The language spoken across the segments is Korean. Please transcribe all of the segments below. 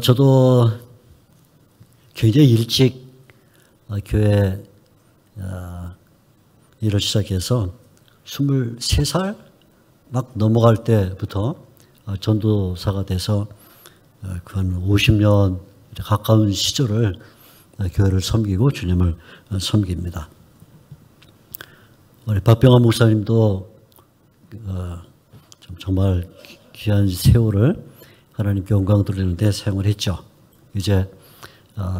저도 굉장히 일찍 교회 일을 시작해서 23살 막 넘어갈 때부터 전도사가 돼서 한 50년 가까운 시절을 교회를 섬기고 주님을 섬깁니다. 우리 박병환 목사님도 정말 귀한 세월을 하나님께 영광 돌리는데 사용을 했죠. 이제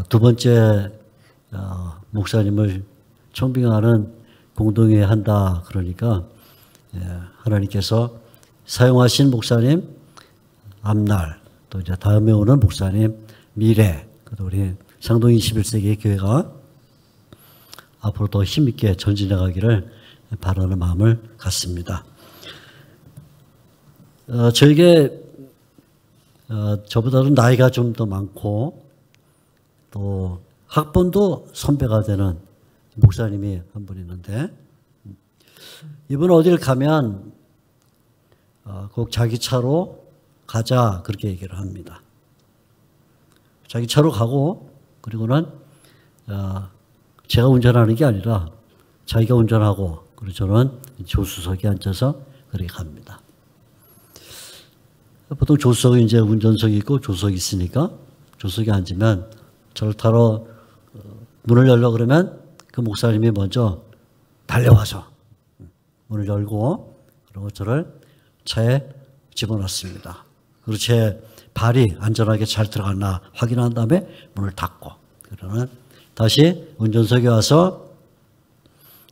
두 번째 목사님을 청빙하는 공동회의 한다 그러니까 하나님께서 사용하신 목사님 앞날 또 이제 다음에 오는 목사님 미래 또 우리 상동 21세기의 교회가 앞으로 더 힘있게 전진해 가기를 바라는 마음을 갖습니다. 저에게 저보다는 나이가 좀 더 많고 또 학번도 선배가 되는 목사님이 한 분 있는데 이분 어디를 가면 꼭 자기 차로 가자 그렇게 얘기를 합니다. 자기 차로 가고 그리고는 제가 운전하는 게 아니라 자기가 운전하고 그리고 저는 조수석에 앉아서 그렇게 갑니다. 보통 조수석에 이제 운전석이 있고 조수석이 있으니까 조수석에 앉으면 저를 타러 문을 열려고 그러면 그 목사님이 먼저 달려와서 문을 열고 그리고 저를 차에 집어넣습니다. 그리고 제 발이 안전하게 잘 들어갔나 확인한 다음에 문을 닫고 그러면 다시 운전석에 와서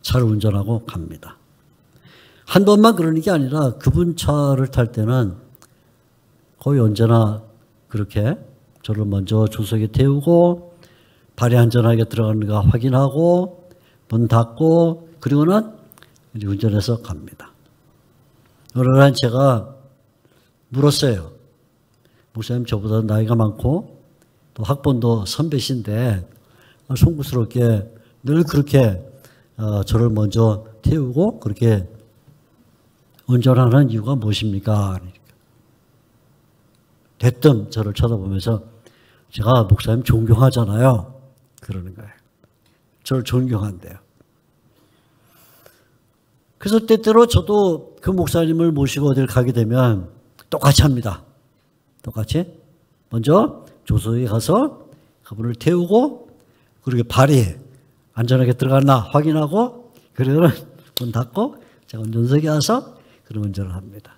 차를 운전하고 갑니다. 한 번만 그러는 게 아니라 그분 차를 탈 때는 거의 언제나 그렇게 저를 먼저 조수석에 태우고 발이 안전하게 들어가는가 확인하고 문 닫고 그리고는 이제 운전해서 갑니다. 어느 날 제가 물었어요. 목사님 저보다 나이가 많고 또 학번도 선배신데 송구스럽게 늘 그렇게 저를 먼저 태우고 그렇게 운전하는 이유가 무엇입니까? 대뜸 저를 쳐다보면서 제가 목사님 존경하잖아요. 그러는 거예요. 저를 존경한대요. 그래서 때때로 저도 그 목사님을 모시고 어딜 가게 되면 똑같이 합니다. 똑같이. 먼저 조수석에 가서 그분을 태우고 그리고 발이 안전하게 들어갔나 확인하고 그리고는 문 닫고 제가 운전석에 와서 그런 운전을 합니다.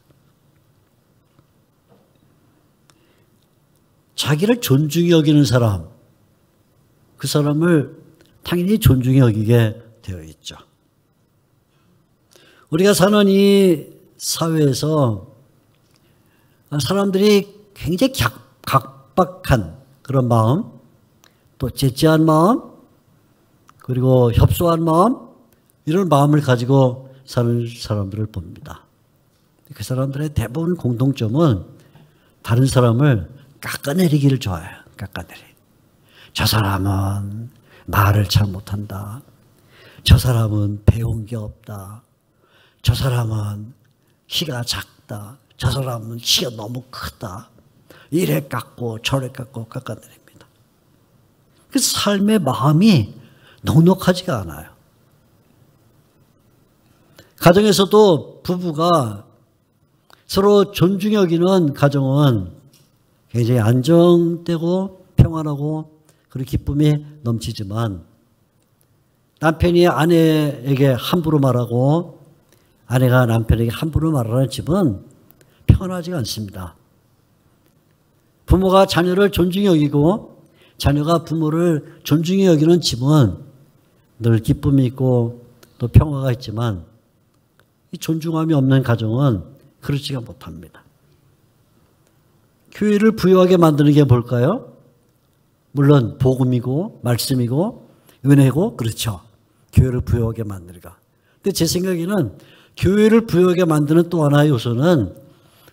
자기를 존중히 여기는 사람, 그 사람을 당연히 존중히 여기게 되어 있죠. 우리가 사는 이 사회에서 사람들이 굉장히 각박한 그런 마음, 또 제지한 마음, 그리고 협소한 마음, 이런 마음을 가지고 사는 사람들을 봅니다. 그 사람들의 대부분 공통점은 다른 사람을 깎아내리기를 좋아해요. 깎아내리. 저 사람은 말을 잘 못한다. 저 사람은 배운 게 없다. 저 사람은 키가 작다. 저 사람은 키가 너무 크다. 이래 깎고 저래 깎고 깎아내립니다. 그 삶의 마음이 넉넉하지가 않아요. 가정에서도 부부가 서로 존중 여기는 가정은 굉장히 안정되고 평안하고 그리고 기쁨이 넘치지만 남편이 아내에게 함부로 말하고 아내가 남편에게 함부로 말하는 집은 평안하지가 않습니다. 부모가 자녀를 존중히 여기고 자녀가 부모를 존중히 여기는 집은 늘 기쁨이 있고 또 평화가 있지만 이 존중함이 없는 가정은 그렇지가 못합니다. 교회를 부유하게 만드는 게 뭘까요? 물론 복음이고 말씀이고 은혜고 그렇죠. 교회를 부유하게 만들까. 근데 제 생각에는 교회를 부유하게 만드는 또 하나의 요소는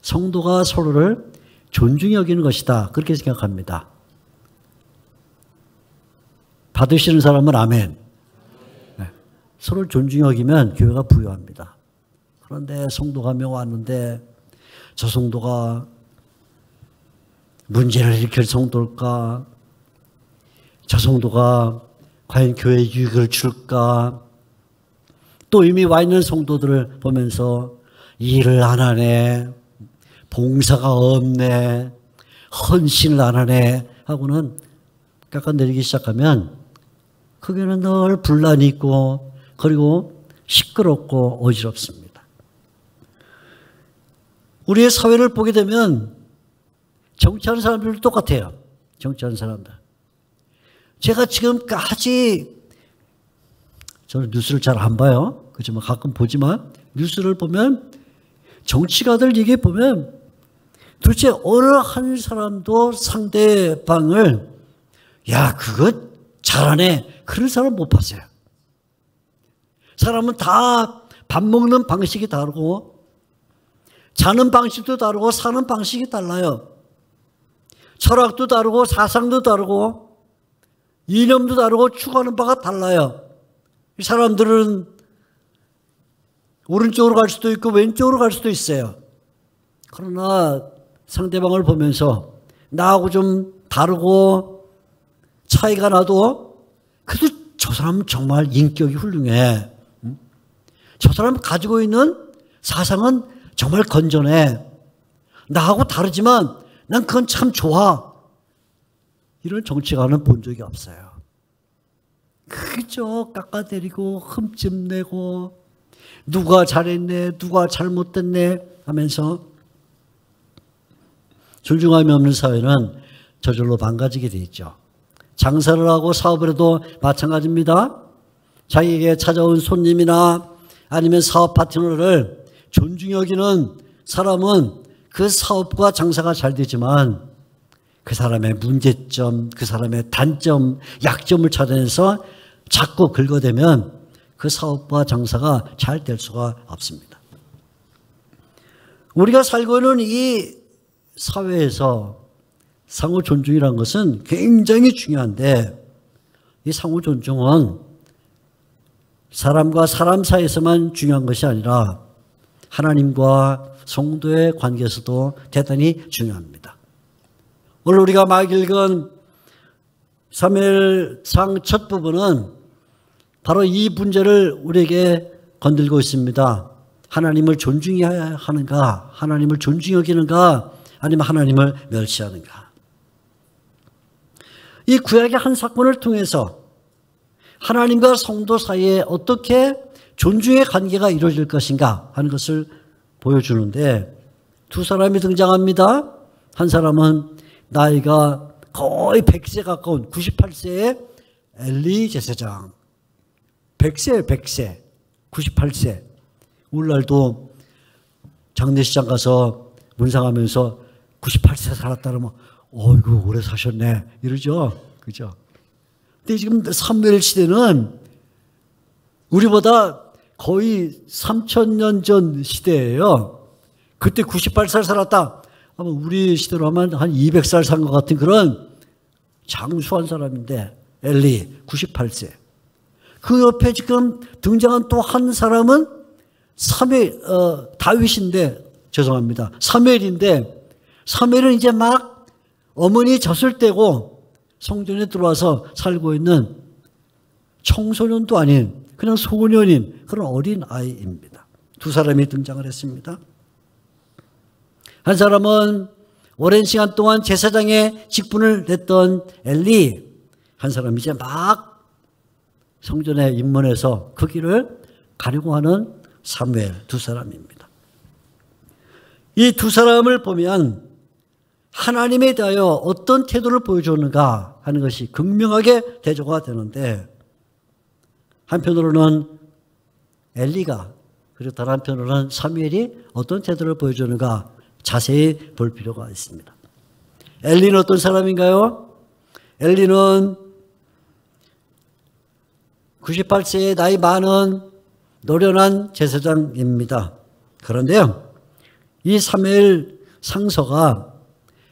성도가 서로를 존중히 여기는 것이다. 그렇게 생각합니다. 받으시는 사람은 아멘. 네. 서로를 존중히 여기면 교회가 부유합니다. 그런데 성도가 한 명 왔는데 저 성도가 문제를 일으킬 성도일까? 저 성도가 과연 교회에 유익을 줄까? 또 이미 와 있는 성도들을 보면서 일을 안 하네, 봉사가 없네, 헌신을 안 하네 하고는 깎아내리기 시작하면 그게는 늘 분란이 있고 그리고 시끄럽고 어지럽습니다. 우리의 사회를 보게 되면 정치하는 사람들도 똑같아요. 정치하는 사람들. 제가 지금까지 저는 뉴스를 잘 안 봐요. 그렇지만 가끔 보지만 뉴스를 보면 정치가들 얘기 보면 도대체 어느 한 사람도 상대방을 야 그거 잘하네 그런 사람 못 봤어요. 사람은 다 밥 먹는 방식이 다르고 자는 방식도 다르고 사는 방식이 달라요. 철학도 다르고 사상도 다르고 이념도 다르고 추구하는 바가 달라요. 이 사람들은 오른쪽으로 갈 수도 있고 왼쪽으로 갈 수도 있어요. 그러나 상대방을 보면서 나하고 좀 다르고 차이가 나도 그래도 저 사람은 정말 인격이 훌륭해. 저 사람 가지고 있는 사상은 정말 건전해. 나하고 다르지만 난 그건 참 좋아. 이런 정치가는 본 적이 없어요. 그저 깎아내리고 흠집내고 누가 잘했네 누가 잘못됐네 하면서 존중함이 없는 사회는 저절로 망가지게 돼 있죠. 장사를 하고 사업을 해도 마찬가지입니다. 자기에게 찾아온 손님이나 아니면 사업 파트너를 존중히 여기는 사람은 그 사업과 장사가 잘 되지만 그 사람의 문제점, 그 사람의 단점, 약점을 찾아내서 자꾸 긁어대면 그 사업과 장사가 잘 될 수가 없습니다. 우리가 살고 있는 이 사회에서 상호 존중이라는 것은 굉장히 중요한데 이 상호 존중은 사람과 사람 사이에서만 중요한 것이 아니라 하나님과 성도의 관계에서도 대단히 중요합니다. 오늘 우리가 막 읽은 사무엘상 첫 부분은 바로 이 문제를 우리에게 건들고 있습니다. 하나님을 존중해야 하는가? 하나님을 존중히 여기는가? 아니면 하나님을 멸시하는가? 이 구약의 한 사건을 통해서 하나님과 성도 사이에 어떻게 존중의 관계가 이루어질 것인가 하는 것을 보여주는데 두 사람이 등장합니다. 한 사람은 나이가 거의 100세 가까운 98세의 엘리 제사장. 100세, 100세, 98세. 오늘날도 장례식장 가서 문상하면서 98세 살았다 그러면 어이구 오래 사셨네 이러죠. 그죠? 근데 지금 사무엘 시대는 우리보다 거의 3000년 전 시대예요. 그때 98살 살았다. 아마 우리 시대로 하면 한 200살 산 것 같은 그런 장수한 사람인데 엘리 98세. 그 옆에 지금 등장한 또 한 사람은 다윗인데 죄송합니다. 사무엘인데 사무엘은 이제 막 어머니 젖을 떼고 성전에 들어와서 살고 있는 청소년도 아닌 그냥 소년인 그런 어린 아이입니다. 두 사람이 등장을 했습니다. 한 사람은 오랜 시간 동안 제사장의 직분을 냈던 엘리, 한 사람은 이제 막 성전에 입문해서 그 길을 가려고 하는 사무엘 두 사람입니다. 이 두 사람을 보면 하나님에 대하여 어떤 태도를 보여주는가 하는 것이 극명하게 대조가 되는데 한편으로는 엘리가 그리고 다른 한편으로는 사무엘이 어떤 태도를 보여주는가 자세히 볼 필요가 있습니다. 엘리는 어떤 사람인가요? 엘리는 98세의 나이 많은 노련한 제사장입니다. 그런데요, 이 사무엘 상서가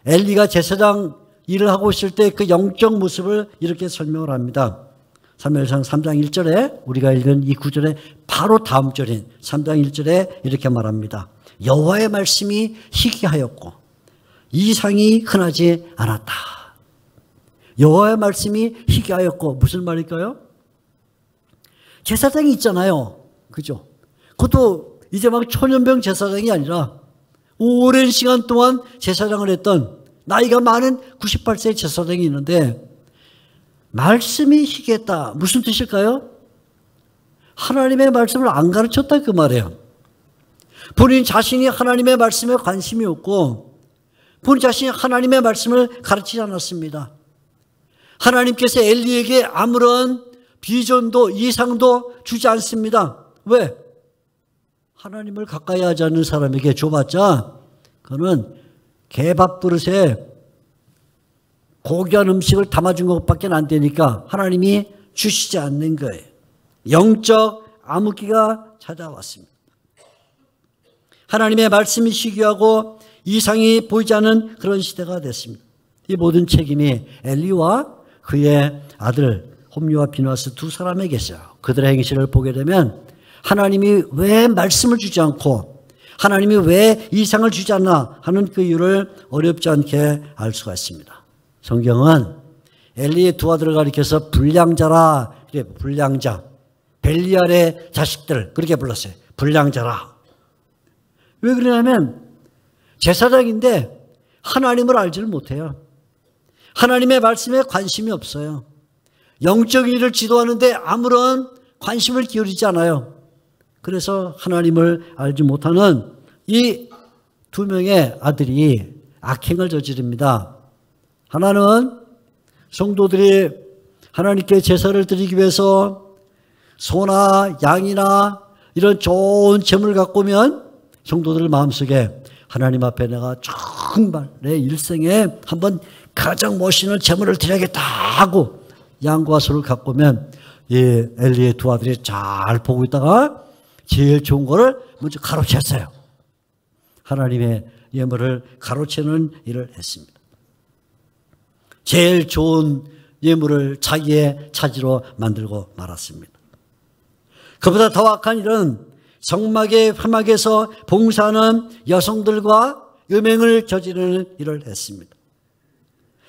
엘리가 제사장 일을 하고 있을 때 그 영적 모습을 이렇게 설명을 합니다. 사무엘상 3장 1절에 우리가 읽은 이 구절의 바로 다음 절인 3장 1절에 이렇게 말합니다. 여호와의 말씀이 희귀하였고 이상이 흔하지 않았다. 여호와의 말씀이 희귀하였고, 무슨 말일까요? 제사장이 있잖아요. 그죠? 그것도 이제 막 초년병 제사장이 아니라 오랜 시간 동안 제사장을 했던 나이가 많은 98세 제사장이 있는데, 말씀이 희귀했다. 무슨 뜻일까요? 하나님의 말씀을 안 가르쳤다 그 말이에요. 본인 자신이 하나님의 말씀에 관심이 없고 본인 자신이 하나님의 말씀을 가르치지 않았습니다. 하나님께서 엘리에게 아무런 비전도 이상도 주지 않습니다. 왜? 하나님을 가까이 하지 않는 사람에게 줘봤자 그는 개밥 그릇에 고귀한 음식을 담아준 것밖에 안 되니까 하나님이 주시지 않는 거예요. 영적 암흑기가 찾아왔습니다. 하나님의 말씀이 희귀하고 이상이 보이지 않는 그런 시대가 됐습니다. 이 모든 책임이 엘리와 그의 아들 홈리와 비느하스 두 사람에게 있어요. 그들의 행실을 보게 되면 하나님이 왜 말씀을 주지 않고 하나님이 왜 이상을 주지 않나 하는 그 이유를 어렵지 않게 알 수가 있습니다. 성경은 엘리의 두 아들을 가리켜서 불량자라, 불량자, 벨리알의 자식들 그렇게 불렀어요. 불량자라. 왜 그러냐면 제사장인데 하나님을 알지를 못해요. 하나님의 말씀에 관심이 없어요. 영적인 일을 지도하는데 아무런 관심을 기울이지 않아요. 그래서 하나님을 알지 못하는 이 두 명의 아들이 악행을 저지릅니다. 하나는 성도들이 하나님께 제사를 드리기 위해서 소나 양이나 이런 좋은 재물을 갖고 오면 성도들 마음속에 하나님 앞에 내가 정말 내 일생에 한번 가장 멋있는 재물을 드려야겠다 하고 양과 소를 갖고 오면 이 엘리의 두 아들이 잘 보고 있다가 제일 좋은 거를 먼저 가로챘어요. 하나님의 예물을 가로채는 일을 했습니다. 제일 좋은 예물을 자기의 차지로 만들고 말았습니다. 그보다 더 악한 일은 성막의 회막에서 봉사하는 여성들과 음행을 저지르는 일을 했습니다.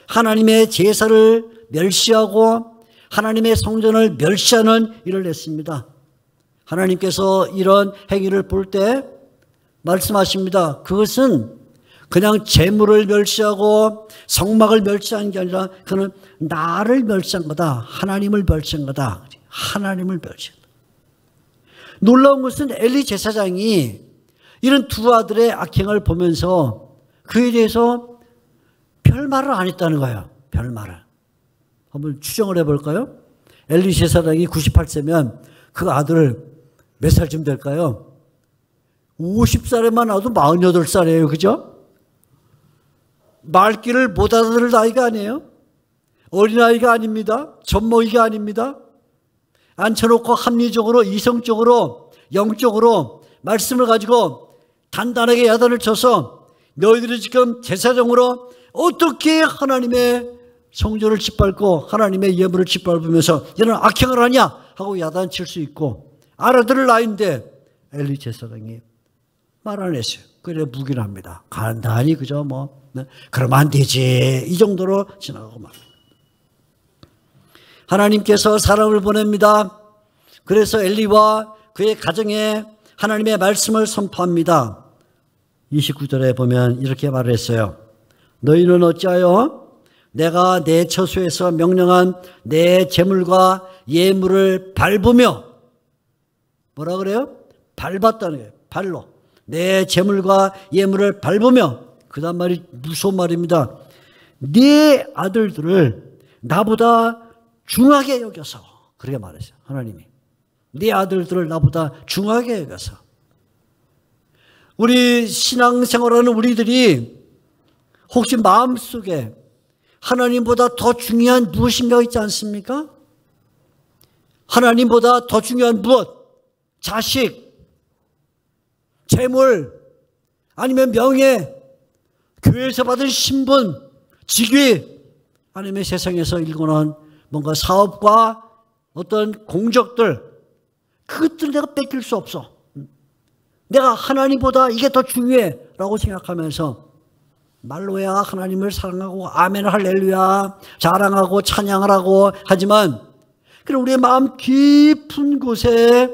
하나님의 제사를 멸시하고 하나님의 성전을 멸시하는 일을 했습니다. 하나님께서 이런 행위를 볼 때 말씀하십니다. 그것은 그냥 재물을 멸시하고 성막을 멸시한 게 아니라 그는 나를 멸시한 거다. 하나님을 멸시한 거다. 하나님을 멸시한 거다. 놀라운 것은 엘리 제사장이 이런 두 아들의 악행을 보면서 그에 대해서 별말을 안 했다는 거예요. 별말을. 한번 추정을 해볼까요? 엘리 제사장이 98세면 그 아들 몇 살쯤 될까요? 50살에만 나도 48살이에요. 그죠? 말귀를 못 알아들을 나이가 아니에요. 어린아이가 아닙니다. 젖먹이가 아닙니다. 앉혀놓고 합리적으로 이성적으로 영적으로 말씀을 가지고 단단하게 야단을 쳐서 너희들이 지금 제사장으로 어떻게 하나님의 성전을 짓밟고 하나님의 예물을 짓밟으면서 이런 악행을 하냐 하고 야단칠 수 있고 알아들을 나이인데 엘리 제사장이 말 안 했어요. 그래 묵인합니다. 간단히 그죠 뭐 그러면 안 되지 이 정도로 지나가고 말합니다. 하나님께서 사람을 보냅니다. 그래서 엘리와 그의 가정에 하나님의 말씀을 선포합니다. 29절에 보면 이렇게 말을 했어요. 너희는 어찌하여 내가 내 처소에서 명령한 내 재물과 예물을 밟으며 뭐라 그래요? 밟았다는 거예요. 발로. 내 재물과 예물을 밟으며 그 다음 말이 무서운 말입니다. 네 아들들을 나보다 중하게 여겨서 그렇게 말했어요. 하나님이. 네 아들들을 나보다 중하게 여겨서. 우리 신앙생활하는 우리들이 혹시 마음속에 하나님보다 더 중요한 무엇인가 있지 않습니까? 하나님보다 더 중요한 무엇? 자식, 재물, 아니면 명예, 교회에서 받은 신분, 직위, 아니면 세상에서 일궈놓은 뭔가 사업과 어떤 공적들, 그것들을 내가 뺏길 수 없어. 내가 하나님보다 이게 더 중요해 라고 생각하면서 말로야 하나님을 사랑하고 아멘 할렐루야 자랑하고 찬양을 하고 하지만 그럼 우리의 마음 깊은 곳에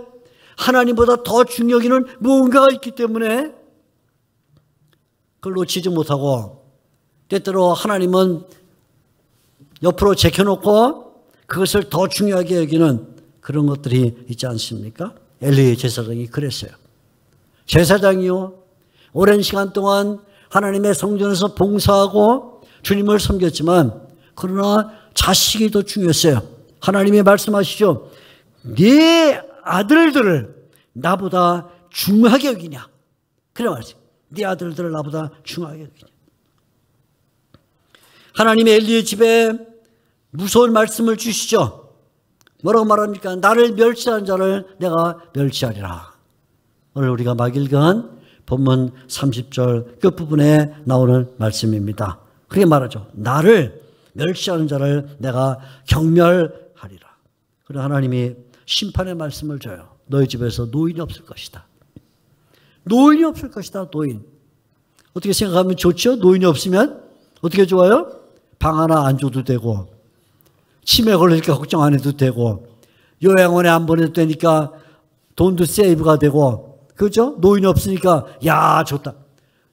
하나님보다 더 중요한 무언가가 있기 때문에 그걸 놓치지 못하고 때때로 하나님은 옆으로 제껴놓고 그것을 더 중요하게 여기는 그런 것들이 있지 않습니까? 엘리 제사장이 그랬어요. 제사장이요 오랜 시간 동안 하나님의 성전에서 봉사하고 주님을 섬겼지만 그러나 자식이 더 중요했어요. 하나님이 말씀하시죠. 네 아들들을 나보다 중하게 여기냐. 그래 말이죠. 네 아들들을 나보다 중하게 여기냐. 하나님의 엘리의 집에 무서운 말씀을 주시죠. 뭐라고 말합니까? 나를 멸시한 자를 내가 멸시하리라. 오늘 우리가 막 읽은 본문 30절 끝부분에 나오는 말씀입니다. 그렇게 말하죠. 나를 멸시하는 자를 내가 경멸하리라. 그리고 하나님이 심판의 말씀을 줘요. 너희 집에서 노인이 없을 것이다. 노인이 없을 것이다. 노인. 어떻게 생각하면 좋죠? 노인이 없으면 어떻게 좋아요? 방 하나 안 줘도 되고 치매 걸리니까 걱정 안 해도 되고 요양원에 안 보내도 되니까 돈도 세이브가 되고 그죠? 노인이 없으니까 야 좋다.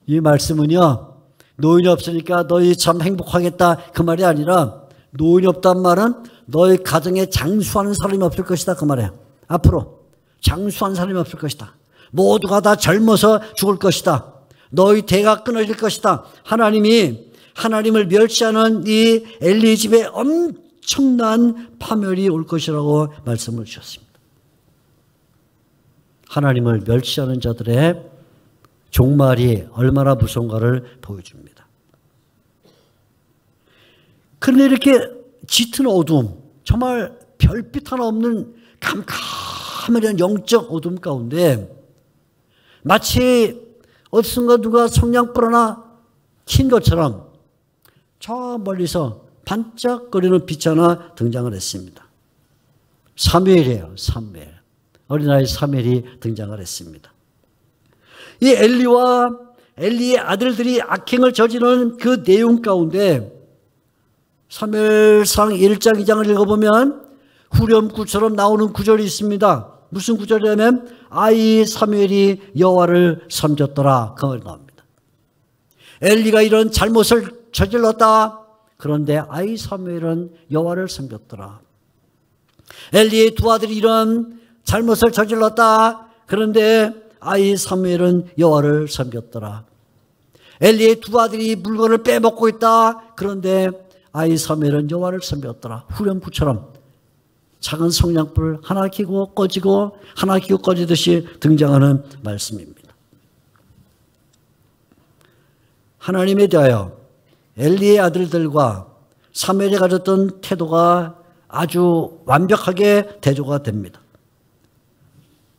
이 말씀은요. 노인이 없으니까 너희 참 행복하겠다 그 말이 아니라 노인이 없단 말은 너희 가정에 장수하는 사람이 없을 것이다 그 말이에요. 앞으로 장수하는 사람이 없을 것이다. 모두가 다 젊어서 죽을 것이다. 너희 대가 끊어질 것이다. 하나님이 하나님을 멸시하는 이 엘리 집에 엄청난 파멸이 올 것이라고 말씀을 주셨습니다. 하나님을 멸시하는 자들의 종말이 얼마나 무서운가를 보여줍니다. 그런데 이렇게 짙은 어둠, 정말 별빛 하나 없는 캄캄한 영적 어둠 가운데 마치 어디선가 누가 성냥불 하나 킨 것처럼 저 멀리서 반짝거리는 빛 하나 등장을 했습니다. 사무엘이에요. 사무엘. 어린아이 사무엘이 등장을 했습니다. 이 엘리와 엘리의 아들들이 악행을 저지르는 그 내용 가운데 사무엘상 1장 2장을 읽어보면 후렴구처럼 나오는 구절이 있습니다. 무슨 구절이냐면 아이 사무엘이 여호와를 섬겼더라. 그 말이 나옵니다. 엘리가 이런 잘못을 저질렀다. 그런데 아이 사무엘은 여호와를 섬겼더라. 엘리의 두 아들이 이런 잘못을 저질렀다. 그런데 아이 사무엘은 여호와를 섬겼더라. 엘리의 두 아들이 물건을 빼먹고 있다. 그런데 아이 사무엘은 여호와를 섬겼더라. 후렴구처럼 작은 성냥불 하나 켜고 꺼지고 하나 켜고 꺼지듯이 등장하는 말씀입니다. 하나님에 대하여 엘리의 아들들과 사무엘이 가졌던 태도가 아주 완벽하게 대조가 됩니다.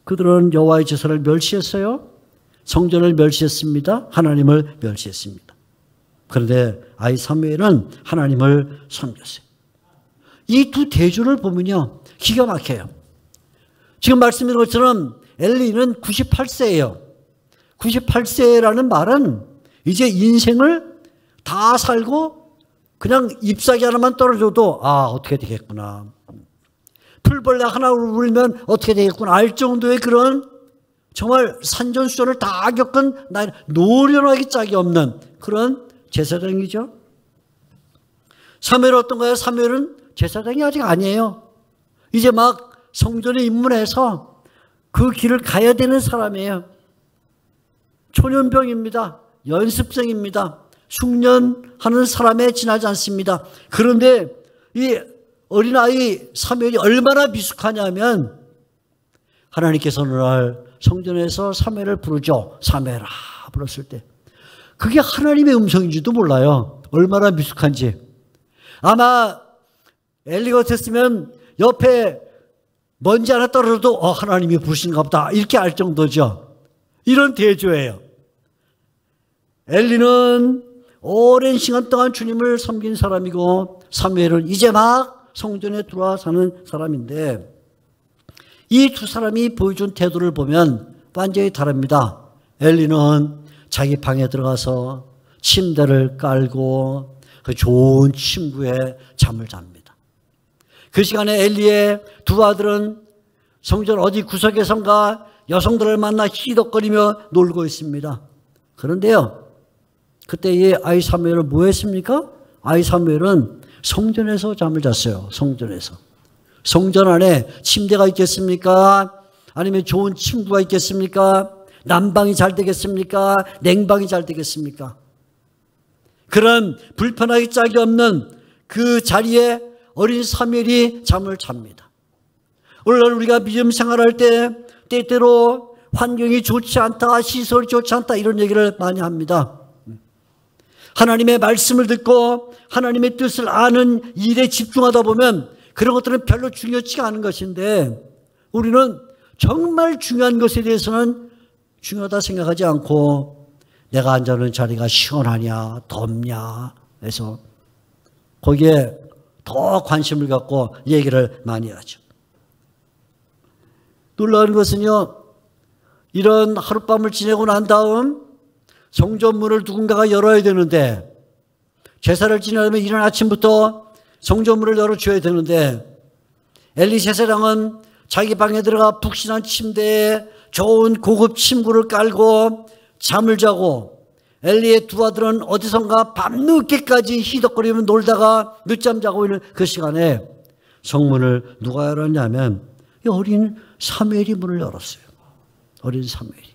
그들은 여호와의 제사를 멸시했어요. 성전을 멸시했습니다. 하나님을 멸시했습니다. 그런데 아이 사무엘은 하나님을 섬겼어요. 이 두 대조를 보면요. 기가 막혀요. 지금 말씀드린 것처럼 엘리는 98세예요. 98세라는 말은 이제 인생을 다 살고 그냥 잎사귀 하나만 떨어져도 아 어떻게 되겠구나. 풀벌레 하나 울면 어떻게 되겠구나 알 정도의 그런 정말 산전수전을 다 겪은 나이 노련하기 짝이 없는 그런 제사장이죠. 사무엘 어떤가요? 사무엘은 제사장이 아직 아니에요. 이제 막 성전에 입문해서 그 길을 가야 되는 사람이에요. 초년병입니다. 연습생입니다. 숙련하는 사람에 지나지 않습니다. 그런데 이 어린아이 사무엘이 얼마나 미숙하냐면 하나님께서 어느 날 성전에서 사무엘을 부르죠. 사무엘아 불렀을 때 그게 하나님의 음성인지도 몰라요. 얼마나 미숙한지. 아마 엘리 같았으면 옆에 먼지 하나 떨어져도 하나님이 부르신가 보다 이렇게 알 정도죠. 이런 대조예요. 엘리는 오랜 시간 동안 주님을 섬긴 사람이고 사무엘은 이제 막 성전에 들어와 사는 사람인데 이 두 사람이 보여준 태도를 보면 완전히 다릅니다. 엘리는 자기 방에 들어가서 침대를 깔고 그 좋은 침구에 잠을 잡니다. 그 시간에 엘리의 두 아들은 성전 어디 구석에선가 여성들을 만나 희덕거리며 놀고 있습니다. 그런데요, 그때 이 아이 사무엘은 뭐 했습니까? 아이 사무엘은 성전에서 잠을 잤어요. 성전에서. 성전 안에 침대가 있겠습니까? 아니면 좋은 침구가 있겠습니까? 난방이 잘 되겠습니까? 냉방이 잘 되겠습니까? 그런 불편하기 짝이 없는 그 자리에 어린 사무엘이 잠을 잡니다. 오늘날 우리가 믿음 생활할 때 때때로 환경이 좋지 않다, 시설이 좋지 않다 이런 얘기를 많이 합니다. 하나님의 말씀을 듣고 하나님의 뜻을 아는 일에 집중하다 보면 그런 것들은 별로 중요치가 않은 것인데 우리는 정말 중요한 것에 대해서는 중요하다 생각하지 않고 내가 앉아있는 자리가 시원하냐 덥냐 해서 거기에 더 관심을 갖고 얘기를 많이 하죠. 놀라운 것은요, 이런 하룻밤을 지내고 난 다음 성전문을 누군가가 열어야 되는데 제사를 지내려면 이른 아침부터 성전문을 열어줘야 되는데 엘리 제사장은 자기 방에 들어가 푹신한 침대에 좋은 고급 침구를 깔고 잠을 자고 엘리의 두 아들은 어디선가 밤늦게까지 희덕거리며 놀다가 늦잠 자고 있는 그 시간에 성문을 누가 열었냐면 어린 사무엘이 문을 열었어요. 어린 사무엘이.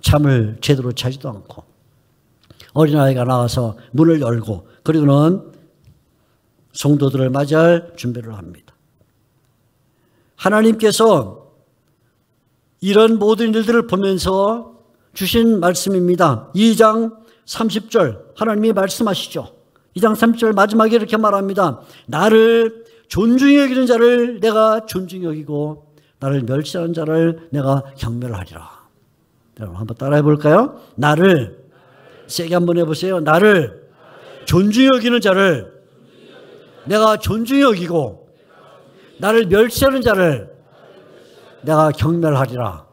잠을 제대로 자지도 않고 어린아이가 나와서 문을 열고 그리고는 성도들을 맞이할 준비를 합니다. 하나님께서 이런 모든 일들을 보면서 주신 말씀입니다. 2장 30절 하나님이 말씀하시죠. 2장 30절 마지막에 이렇게 말합니다. 나를 존중히 여기는 자를 내가 존중히 여기고 나를 멸시하는 자를 내가 경멸하리라. 여러분 한번 따라해 볼까요? 나를 세게 한번 해보세요. 나를 존중히 여기는 자를 내가 존중히 여기고 나를 멸시하는 자를 내가 경멸하리라.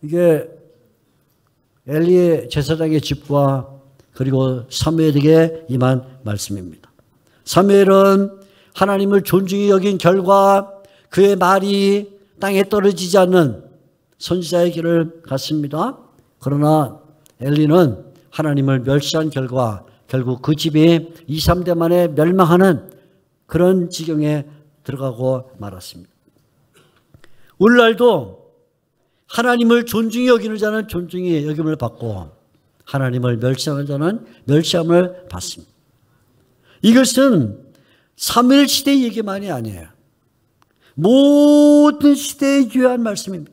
이게 엘리의 제사장의 집과 그리고 사무엘에게 임한 말씀입니다. 사무엘은 하나님을 존중히 여긴 결과 그의 말이 땅에 떨어지지 않는 선지자의 길을 갔습니다. 그러나 엘리는 하나님을 멸시한 결과 결국 그 집이 2, 3대 만에 멸망하는 그런 지경에 들어가고 말았습니다. 오늘날도 하나님을 존중히 여기는 자는 존중히 여김을 받고 하나님을 멸시하는 자는 멸시함을 받습니다. 이것은 사무엘 시대의 얘기만이 아니에요. 모든 시대에 유효한 말씀입니다.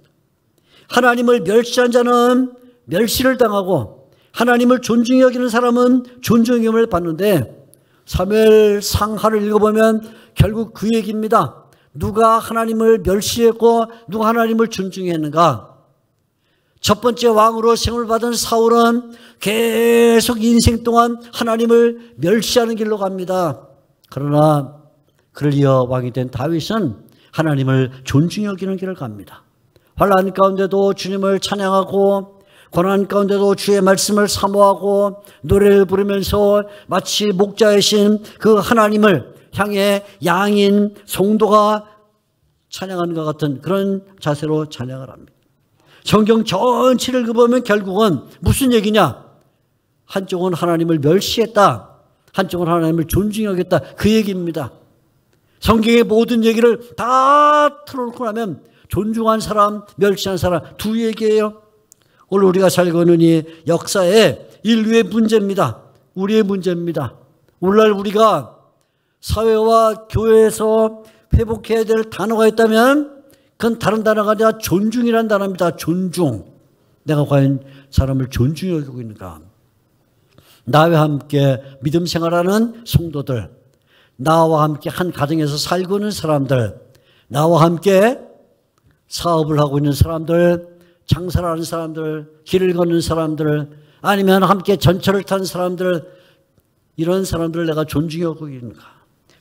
하나님을 멸시한 자는 멸시를 당하고 하나님을 존중히 여기는 사람은 존중임을 받는데 사무엘 상하를 읽어보면 결국 그 얘기입니다. 누가 하나님을 멸시했고 누가 하나님을 존중했는가? 첫 번째 왕으로 세움을 받은 사울은 계속 인생 동안 하나님을 멸시하는 길로 갑니다. 그러나 그를 이어 왕이 된 다윗은 하나님을 존중히 여기는 길을 갑니다. 환난 가운데도 주님을 찬양하고 고난 가운데도 주의 말씀을 사모하고 노래를 부르면서 마치 목자이신 그 하나님을 향해 양인 성도가 찬양하는 것 같은 그런 자세로 찬양을 합니다. 성경 전체를 읽어보면 결국은 무슨 얘기냐? 한쪽은 하나님을 멸시했다. 한쪽은 하나님을 존중히 여겼다. 그 얘기입니다. 성경의 모든 얘기를 다 틀어놓고 나면 존중한 사람, 멸시한 사람 두 얘기예요. 오늘 우리가 살고 있는 이 역사의 인류의 문제입니다. 우리의 문제입니다. 오늘날 우리가 사회와 교회에서 회복해야 될 단어가 있다면 그건 다른 단어가 아니라 존중이라는 단어입니다. 존중. 내가 과연 사람을 존중히 여기고 있는가? 나와 함께 믿음 생활하는 성도들, 나와 함께 한 가정에서 살고 있는 사람들, 나와 함께 사업을 하고 있는 사람들, 장사를 하는 사람들, 길을 걷는 사람들, 아니면 함께 전철을 탄 사람들, 이런 사람들을 내가 존중히 여기고 있는가?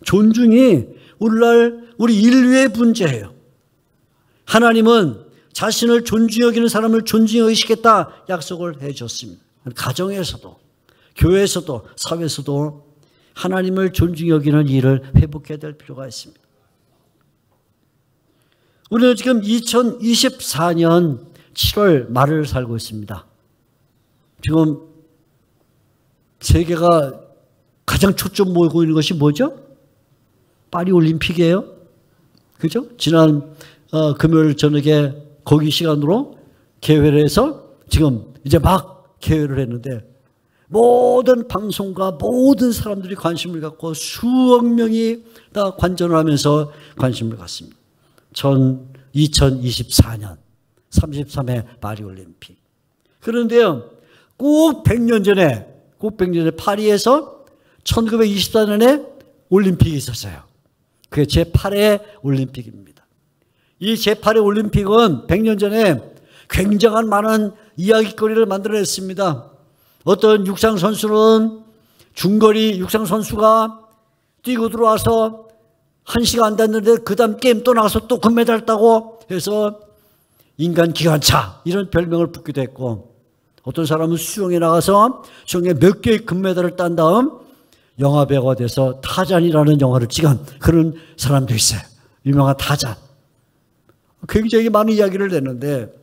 존중이 오늘날 우리 인류의 문제예요. 하나님은 자신을 존중히 여기는 사람을 존중히 여기시겠다 약속을 해 줬습니다. 가정에서도, 교회에서도, 사회에서도 하나님을 존중히 여기는 일을 회복해야 될 필요가 있습니다. 우리는 지금 2024년 7월 말을 살고 있습니다. 지금 세계가 가장 초점 모이고 있는 것이 뭐죠? 파리올림픽이에요. 그죠? 지난 금요일 저녁에 거기 시간으로 개회를 해서 지금 이제 막 개회를 했는데 모든 방송과 모든 사람들이 관심을 갖고 수억 명이 다 관전을 하면서 관심을 갖습니다. 2024년 33회 파리올림픽. 그런데요, 꼭 100년 전에 파리에서 1924년에 올림픽이 있었어요. 그게 제8회 올림픽입니다. 이 제8회 올림픽은 100년 전에 굉장한 많은 이야기거리를 만들어냈습니다. 어떤 육상선수는 중거리 육상선수가 뛰고 들어와서 1시간 안 됐는데 그 다음 게임 또 나가서 또 금메달 따고 해서 인간 기관차 이런 별명을 붙기도 했고, 어떤 사람은 수영에 나가서 수영에 몇 개의 금메달을 딴 다음 영화배우가 돼서 타잔이라는 영화를 찍은 그런 사람도 있어요. 유명한 타잔. 굉장히 많은 이야기를 냈는데,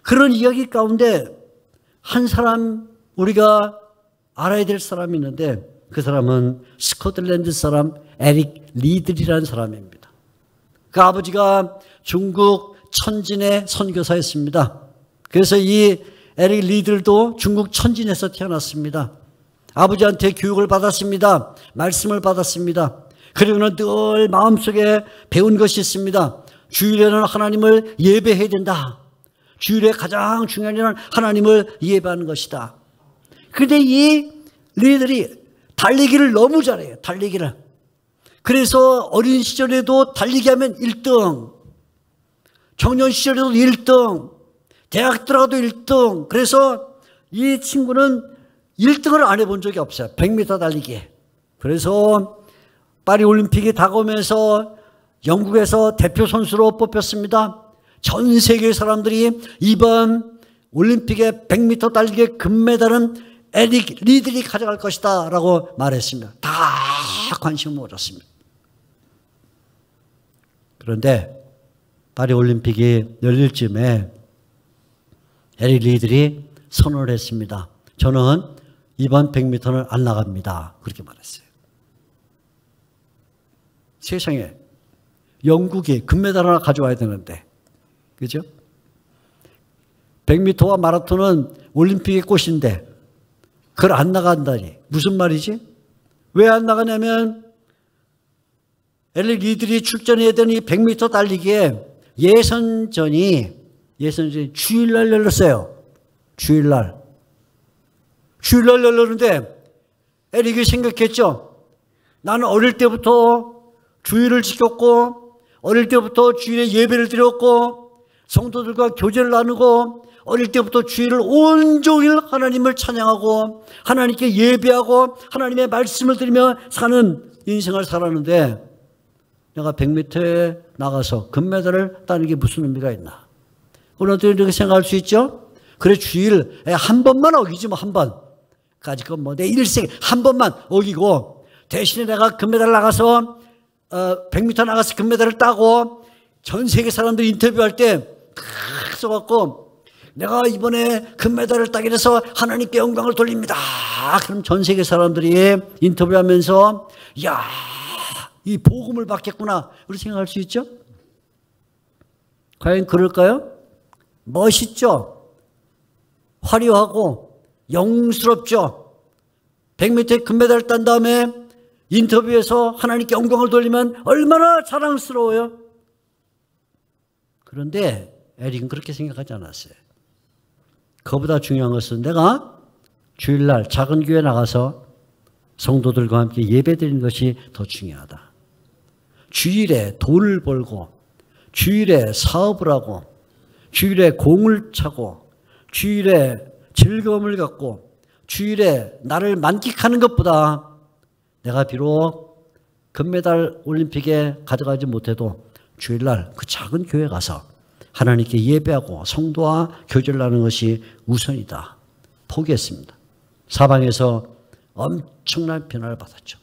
그런 이야기 가운데 한 사람 우리가 알아야 될 사람이 있는데, 그 사람은 스코틀랜드 사람 에릭 리들이라는 사람입니다. 그 아버지가 중국 천진의 선교사였습니다. 그래서 이 에릭 리들도 중국 천진에서 태어났습니다. 아버지한테 교육을 받았습니다. 말씀을 받았습니다. 그리고는 늘 마음속에 배운 것이 있습니다. 주일에는 하나님을 예배해야 된다. 주일에 가장 중요한 일은 하나님을 예배하는 것이다. 그런데 이 리들이 달리기를 너무 잘해요. 달리기를. 그래서 어린 시절에도 달리기 하면 1등, 청년 시절에도 1등, 대학 들어가도 1등. 그래서 이 친구는 1등을 안 해본 적이 없어요. 100m 달리기. 그래서 파리올림픽이 다가오면서 영국에서 대표 선수로 뽑혔습니다. 전 세계 사람들이 이번 올림픽의 100m 달리기의 금메달은 에릭 리들이 가져갈 것이다 라고 말했습니다. 다 관심을 모았습니다. 그런데 파리올림픽이 열릴 즈음에 에릭 리들이 선언을 했습니다. 저는 이번 100m는 안 나갑니다. 그렇게 말했어요. 세상에, 영국이 금메달 하나 가져와야 되는데, 그죠? 100m와 마라톤은 올림픽의 꽃인데 그걸 안 나간다니 무슨 말이지? 왜 안 나가냐면 에릭 리들이 출전해야 되는 이 100m 달리기에 예선전이 주일날 열렸어요. 주일날 열렸는데 에릭이 생각했죠. 나는 어릴 때부터 주일을 지켰고, 어릴 때부터 주일에 예배를 드렸고, 성도들과 교제를 나누고, 어릴 때부터 주일을 온종일 하나님을 찬양하고 하나님께 예배하고 하나님의 말씀을 들으며 사는 인생을 살았는데, 내가 100m에 나가서 금메달을 따는 게 무슨 의미가 있나? 오늘도 이렇게 생각할 수 있죠? 그래, 주일 한 번만 어기지 뭐, 한 번. 까짓건 뭐 내 일생 한 번만 어기고, 대신에 내가 금메달 나가서 100m 나가서 금메달을 따고 전 세계 사람들이 인터뷰할 때 써갖고 내가 이번에 금메달을 따게 돼서 하나님께 영광을 돌립니다. 그럼 전 세계 사람들이 인터뷰하면서 야, 이 복음을 받겠구나 우리 생각할 수 있죠? 과연 그럴까요? 멋있죠? 화려하고 영스럽죠? 100m에 금메달을 딴 다음에 인터뷰에서 하나님께 영광을 돌리면 얼마나 자랑스러워요. 그런데 에릭은 그렇게 생각하지 않았어요. 그보다 중요한 것은 내가 주일날 작은 교회 나가서 성도들과 함께 예배드리는 것이 더 중요하다. 주일에 돈을 벌고, 주일에 사업을 하고, 주일에 공을 차고, 주일에 즐거움을 갖고, 주일에 나를 만끽하는 것보다 내가 비록 금메달 올림픽에 가져가지 못해도 주일날 그 작은 교회 가서 하나님께 예배하고 성도와 교제를 하는 것이 우선이다. 포기했습니다. 사방에서 엄청난 비난을 받았죠.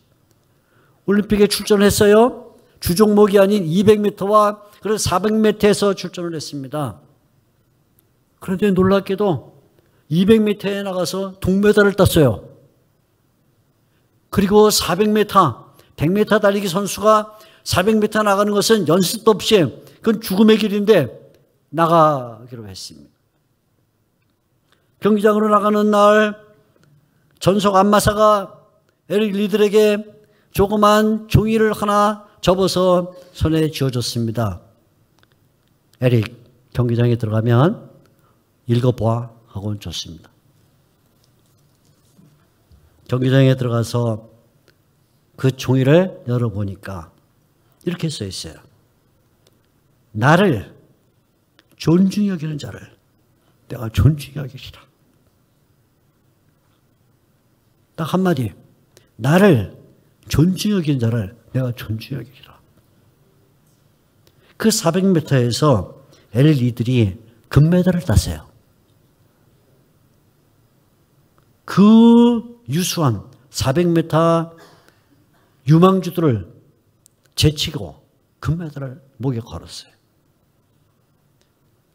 올림픽에 출전했어요. 주종목이 아닌 200m와 그래서 400m에서 출전을 했습니다. 그런데 놀랍게도 200m에 나가서 동메달을 땄어요. 그리고 400m, 100m 달리기 선수가 400m 나가는 것은 연습도 없이 그건 죽음의 길인데 나가기로 했습니다. 경기장으로 나가는 날 전속 안마사가 에릭 리들에게 조그만 종이를 하나 접어서 손에 쥐어줬습니다. 에릭, 경기장에 들어가면 읽어보아 하고 줬습니다. 경기장에 들어가서 그 종이를 열어보니까 이렇게 써 있어요. 나를 존중히 여기는 자를 내가 존중히 여기리라. 딱 한마디. 나를 존중히 여기는 자를 내가 존중히 여기리라. 그 400m에서 엘리들이 금메달을 땄어요. 그 유수한 400m 유망주들을 제치고 금메달을 목에 걸었어요.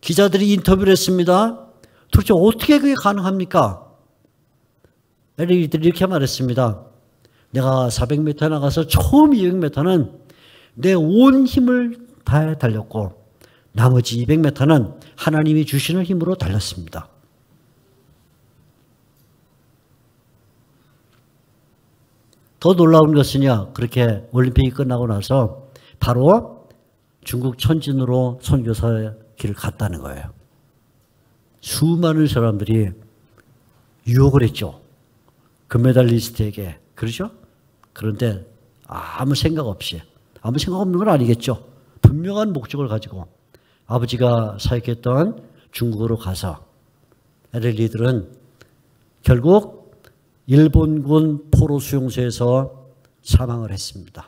기자들이 인터뷰를 했습니다. 도대체 어떻게 그게 가능합니까? 엘리들이 이렇게 말했습니다. 내가 400m 나가서 처음 200m는 내 온 힘을 다해 달렸고 나머지 200m는 하나님이 주시는 힘으로 달렸습니다. 더 놀라운 것은요. 그렇게 올림픽이 끝나고 나서 바로 중국 천진으로 선교사 길을 갔다는 거예요. 수많은 사람들이 유혹을 했죠. 금메달리스트에게. 그러죠? 그런데 아무 생각 없이, 아무 생각 없는 건 아니겠죠. 분명한 목적을 가지고 아버지가 사역했던 중국으로 가서 엘리들은 결국 일본군 포로 수용소에서 사망을 했습니다.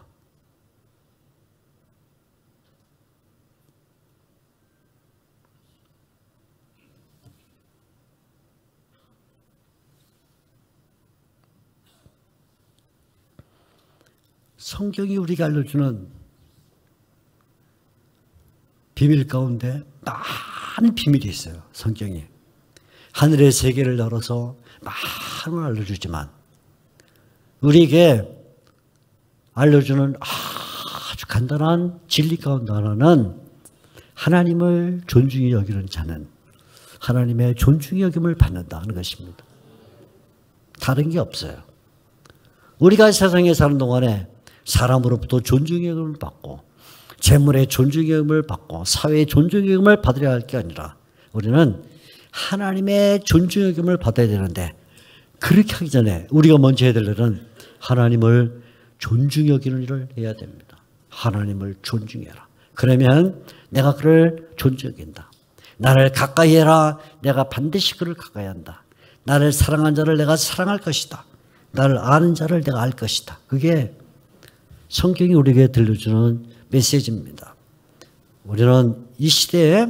성경이 우리가 알려주는 비밀 가운데 많은 비밀이 있어요. 성경이. 하늘의 세계를 열어서 많은 걸 알려주지만 우리에게 알려주는 아주 간단한 진리 가운데 하나는 하나님을 존중히 여기는 자는 하나님의 존중히 여김을 받는다는 것입니다. 다른 게 없어요. 우리가 세상에 사는 동안에 사람으로부터 존중의 여김을 받고 재물의 존중의 여김을 받고 사회의 존중의 여김을 받으려 할 게 아니라 우리는 하나님의 존중의 여김을 받아야 되는데 그렇게 하기 전에 우리가 먼저 해야 될 일은 하나님을 존중히 여기는 일을 해야 됩니다. 하나님을 존중해라. 그러면 내가 그를 존중히 여긴다. 나를 가까이 해라. 내가 반드시 그를 가까이 한다. 나를 사랑한 자를 내가 사랑할 것이다. 나를 아는 자를 내가 알 것이다. 그게 성경이 우리에게 들려주는 메시지입니다. 우리는 이 시대에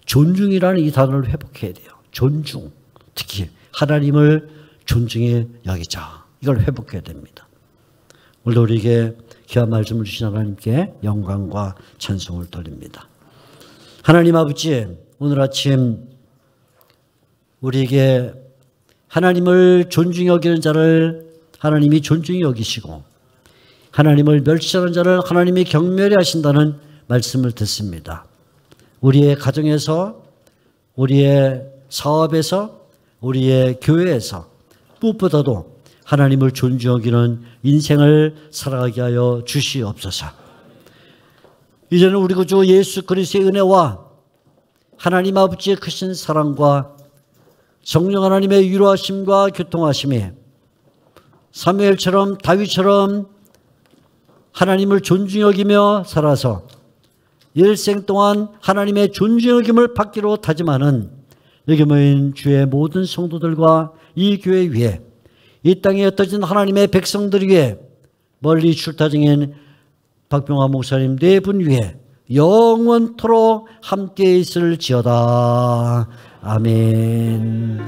존중이라는 이 단어를 회복해야 돼요. 존중. 특히 하나님을 존중해 여기자. 이걸 회복해야 됩니다. 오늘도 우리에게 귀한 말씀을 주신 하나님께 영광과 찬송을 돌립니다. 하나님 아버지, 오늘 아침 우리에게 하나님을 존중히 여기는 자를 하나님이 존중히 여기시고 하나님을 멸시하는 자를 하나님이 경멸히 하신다는 말씀을 듣습니다. 우리의 가정에서, 우리의 사업에서, 우리의 교회에서 무엇보다도 하나님을 존중히 여기는 인생을 살아가게 하여 주시옵소서. 이제는 우리 구주 예수 그리스도의 은혜와 하나님 아버지의 크신 사랑과 성령 하나님의 위로하심과 교통하심이 사무엘처럼 다윗처럼 하나님을 존중히 여기며 살아서 일생 동안 하나님의 존중히 여김을 받기로 다짐하는 여기 모인 주의 모든 성도들과 이 교회 위에 이 땅에 흩어진 하나님의 백성들 위에 멀리 출타 중인 박병화 목사님 네 분 위에 영원토록 함께 있을지어다. 아멘.